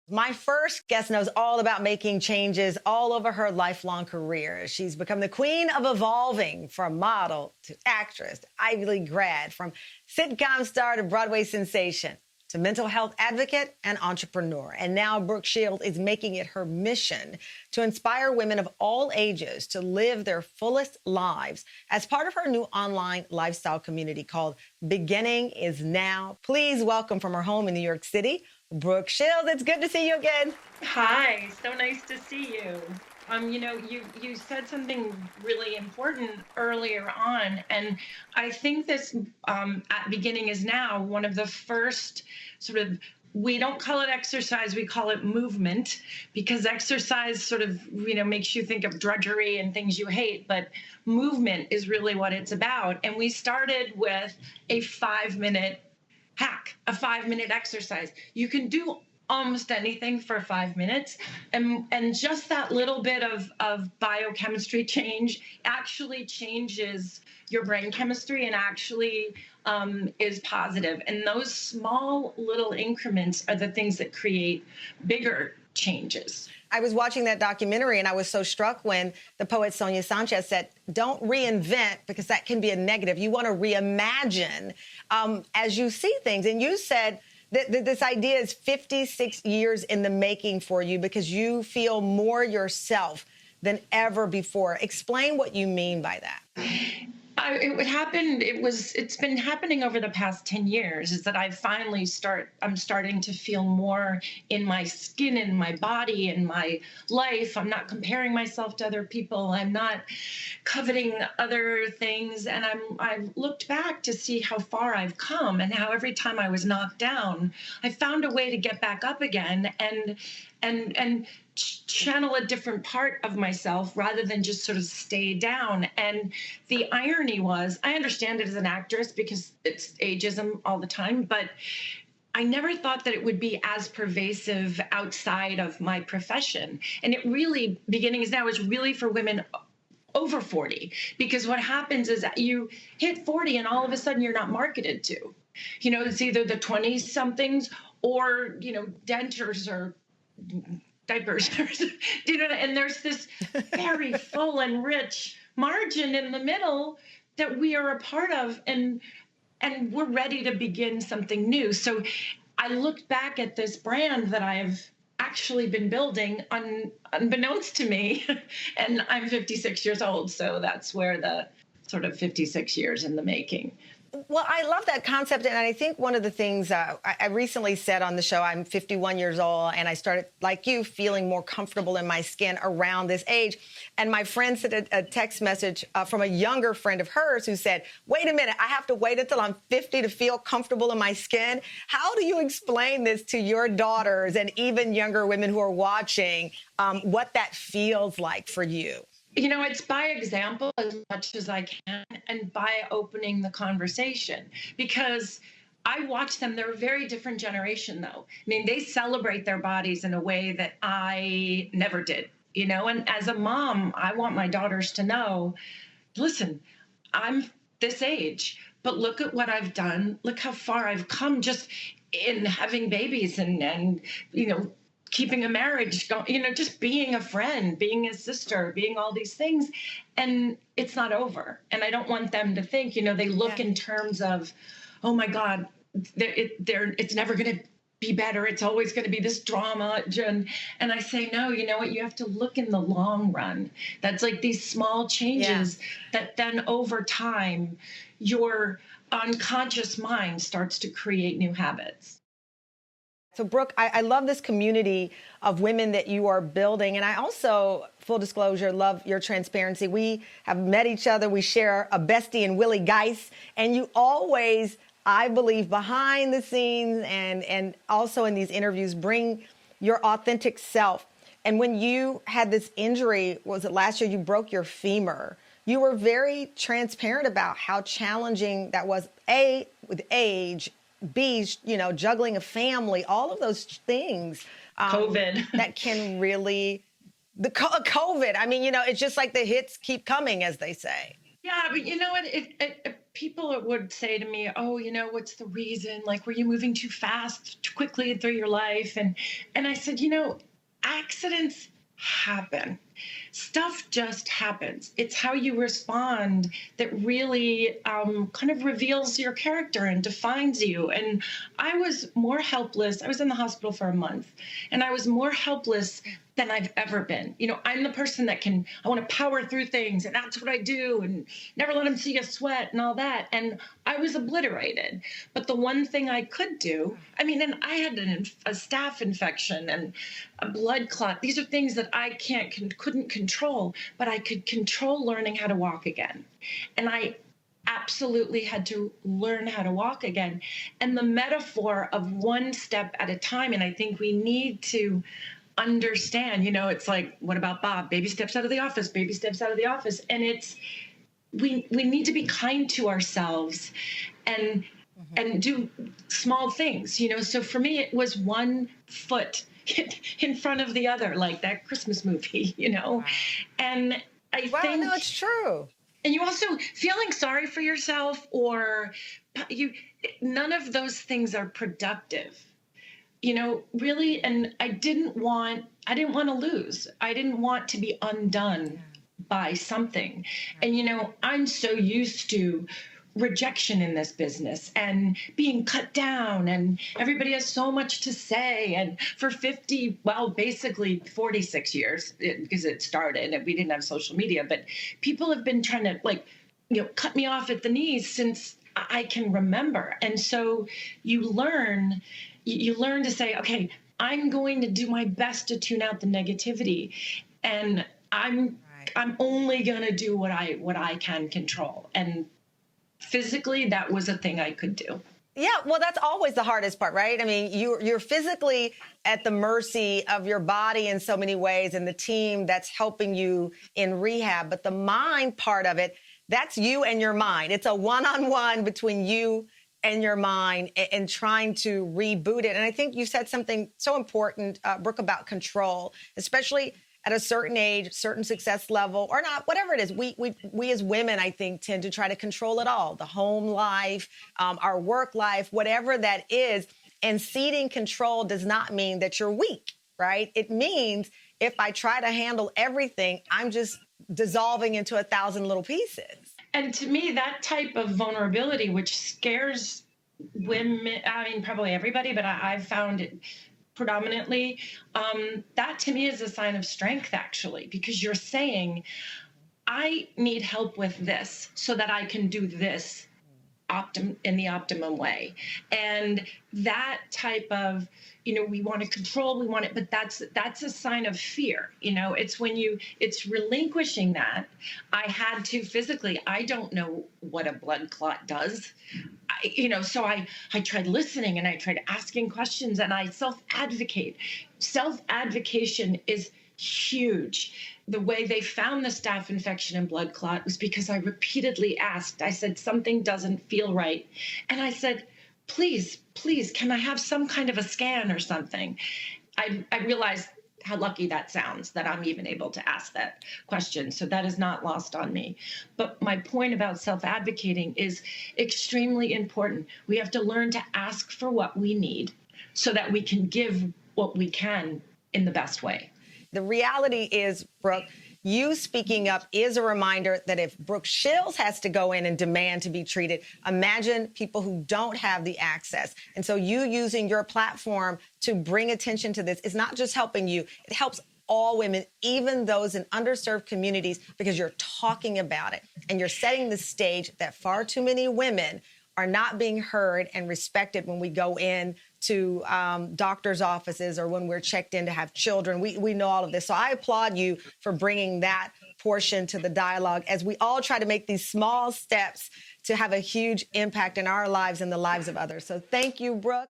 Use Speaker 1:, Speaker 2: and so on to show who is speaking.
Speaker 1: My first guest knows all about making changes all over her lifelong career. She's become the queen of evolving, from model to actress, to Ivy League grad, from sitcom star to Broadway sensation, to mental health advocate and entrepreneur. And now Brooke Shields is making it her mission to inspire women of all ages to live their fullest lives as part of her new online lifestyle community called Beginning is Now. Please welcome, from her home in New York City, Brooke Shields. It's good to see you again.
Speaker 2: Hi, so nice to see you. You said something really important earlier on, and I think this at beginning is now one of the first sort of, we don't call it exercise, we call it movement, because exercise sort of, makes you think of drudgery and things you hate, but movement is really what it's about. And we started with a 5-minute hack, a 5-minute exercise. You can do almost anything for 5 minutes. And just that little bit of biochemistry change actually changes your brain chemistry and actually is positive. And those small little increments are the things that create bigger changes.
Speaker 1: I was watching that documentary and I was so struck when the poet Sonia Sanchez said, don't reinvent, because that can be a negative. You want to reimagine as you see things. And you said that this idea is 56 years in the making for you because you feel more yourself than ever before. Explain what you mean by that.
Speaker 2: It's been happening over the past 10 years, is that I'm starting to feel more in my skin, in my body, in my life. I'm not comparing myself to other people. I'm not coveting other things. And I've looked back to see how far I've come and how every time I was knocked down, I found a way to get back up again and channel a different part of myself rather than just sort of stay down. And the irony was, I understand it as an actress because it's ageism all the time, but I never thought that it would be as pervasive outside of my profession. And it really, Beginning is Now, is really for women over 40, because what happens is that you hit 40 and all of a sudden you're not marketed to. It's either the 20-somethings or, dentures or diapers, and there's this very full and rich margin in the middle that we are a part of, and we're ready to begin something new. So I looked back at this brand that I've actually been building unbeknownst to me, and I'm 56 years old, so that's where the sort of 56 years in the making.
Speaker 1: Well, I love that concept. And I think one of the things I recently said on the show, I'm 51 years old, and I started, like you, feeling more comfortable in my skin around this age. And my friend sent a text message from a younger friend of hers who said, wait a minute, I have to wait until I'm 50 to feel comfortable in my skin. How do you explain this to your daughters and even younger women who are watching, what that feels like for you?
Speaker 2: It's by example as much as I can, and by opening the conversation, because I watch them. They're a very different generation, though. They celebrate their bodies in a way that I never did, and as a mom, I want my daughters to know, listen, I'm this age, but look at what I've done. Look how far I've come just in having babies and keeping a marriage going, just being a friend, being a sister, being all these things. And it's not over. And I don't want them to think, they look in terms of, oh my God, it's never going to be better. It's always going to be this drama. And I say, no, you know what? You have to look in the long run. That's like these small changes that then over time, your unconscious mind starts to create new habits.
Speaker 1: So, Brooke, I love this community of women that you are building. And I also, full disclosure, love your transparency. We have met each other. We share a bestie in Willie Geist. And you always, I believe, behind the scenes and also in these interviews, bring your authentic self. And when you had this injury, was it last year, you broke your femur? You were very transparent about how challenging that was, A, with age, B, juggling a family, all of those things.
Speaker 2: COVID.
Speaker 1: That can really, COVID. It's just like the hits keep coming, as they say.
Speaker 2: Yeah, but you know what? people would say to me, "Oh, what's the reason? Like, were you moving too fast, too quickly through your life?" And I said, accidents happen. Stuff just happens. It's how you respond that really kind of reveals your character and defines you. And I was more helpless. I was in the hospital for a month, and I was more helpless than I've ever been. I'm the person that I want to power through things, and that's what I do, and never let them see you sweat and all that. And I was obliterated. But the one thing I could do, and I had a staph infection and a blood clot. These are things that I couldn't control, but I could control learning how to walk again. And I absolutely had to learn how to walk again. And the metaphor of one step at a time, and I think we need to understand, it's like, what about Bob? Baby steps out of the office, baby steps out of the office. And we need to be kind to ourselves and do small things, So for me, it was one foot in front of the other, like that Christmas movie,
Speaker 1: Wow.
Speaker 2: And I think
Speaker 1: no, it's true.
Speaker 2: And you also feeling sorry for yourself, or none of those things are productive. Really. And I didn't want to lose. I didn't want to be undone by something. And, I'm so used to rejection in this business and being cut down, and everybody has so much to say. And for basically 46 years, because it started and we didn't have social media, but people have been trying to cut me off at the knees since I can remember. And so you learn to say, okay, I'm going to do my best to tune out the negativity, and I'm only going to do what I can control. And physically, that was a thing I could do.
Speaker 1: Yeah, well, that's always the hardest part, right? You're physically at the mercy of your body in so many ways, and the team that's helping you in rehab. But the mind part of it, that's you and your mind. It's a one-on-one between you and your mind, and trying to reboot it. And I think you said something so important, Brooke, about control, especially at a certain age, certain success level, or not, whatever it is. We as women, I think, tend to try to control it all: the home life, our work life, whatever that is. And ceding control does not mean that you're weak, right? It means if I try to handle everything, I'm just dissolving into 1,000 little pieces.
Speaker 2: And to me, that type of vulnerability, which scares women, probably everybody, but I've found it predominantly, that to me is a sign of strength, actually, because you're saying, I need help with this so that I can do this in the optimum way. And that type of, we want to control, we want it, but that's a sign of fear. It's relinquishing that. I had to physically, I don't know what a blood clot does. So I tried listening, and I tried asking questions, and I self-advocate. Self-advocation is huge. The way they found the staph infection and blood clot was because I repeatedly asked. I said, something doesn't feel right. And I said, please, can I have some kind of a scan or something? I realized how lucky that sounds, that I'm even able to ask that question. So that is not lost on me. But my point about self-advocating is extremely important. We have to learn to ask for what we need so that we can give what we can in the best way.
Speaker 1: The reality is, Brooke, you speaking up is a reminder that if Brooke Shields has to go in and demand to be treated, imagine people who don't have the access. And so you using your platform to bring attention to this is not just helping you, it helps all women, even those in underserved communities, because you're talking about it and you're setting the stage that far too many women are not being heard and respected when we go in to doctors' offices or when we're checked in to have children. We know all of this. So I applaud you for bringing that portion to the dialogue as we all try to make these small steps to have a huge impact in our lives and the lives of others. So thank you, Brooke.